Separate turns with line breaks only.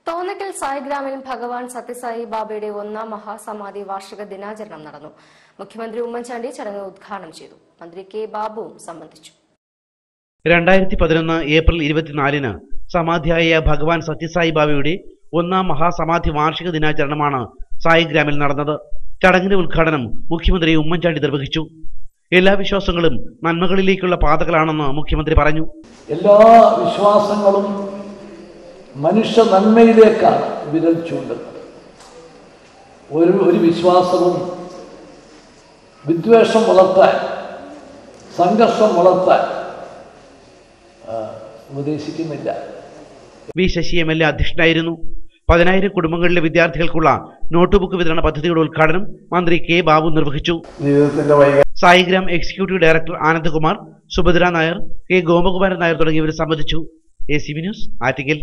തോന്നക്കൽ സായിഗ്രാമിൽ ഭഗവാൻ സത്യസായി ബാബയുടെ 1ാം മഹാസമാധി വാർഷിക ദിനാചരണം നടന്നു. മുഖ്യമന്ത്രി ഉമ്മൻചാണ്ടി ചടങ്ങ് ഉദ്ഘാടനം ചെയ്തു. മന്ത്രി കെ ബാബുവും സംബന്ധിച്ചു.
2011 ഏപ്രിൽ 24-ന് സമാധിയായ ഭഗവാൻ സത്യസായി ബാബയുടെ 1ാം മഹാസമാധി വാർഷിക ദിനാചരണമാണ് സായിഗ്രാമിൽ നടന്നത്. ചടങ്ങിന്റെ ഉദ്ഘാടനം മുഖ്യമന്ത്രി ഉമ്മൻചാണ്ടി നിർവഹിച്ചു. എല്ലാ വിശ്വാസങ്ങളും നന്മകളിലേക്കുള്ള പാതകളാണെന്ന് മുഖ്യമന്ത്രി പറഞ്ഞു.
എല്ലാ വിശ്വാസങ്ങളും മനുഷ്യ നന്മയിലേക്കാണ് വിരൽ ചൂണ്ടുന്നത്. ഒരു വിശ്വാസവും വിദ്വേഷം വളർത്താൻ, സംഘർഷം വളർത്താൻ ഉപദേശിക്കുന്നില്ല.
വി ശശി MLA അധ്യക്ഷനായിരുന്നു. 10,000 കുടുംബങ്ങളിലെ വിദ്യാർത്ഥികൾക്കുള്ള നോട്ട്ബുക്ക് വിതരണ പദ്ധതിയുടെ ഉദ്ഘാടനം മന്ത്രി കെ ബാബു നിർവഹിച്ചു. Saigram executive director Anandakumar, Subhadra Nair, K Gopakumaran Nair തുടങ്ങിയവർ സംബന്ധിച്ചു. ACB news, Attingal.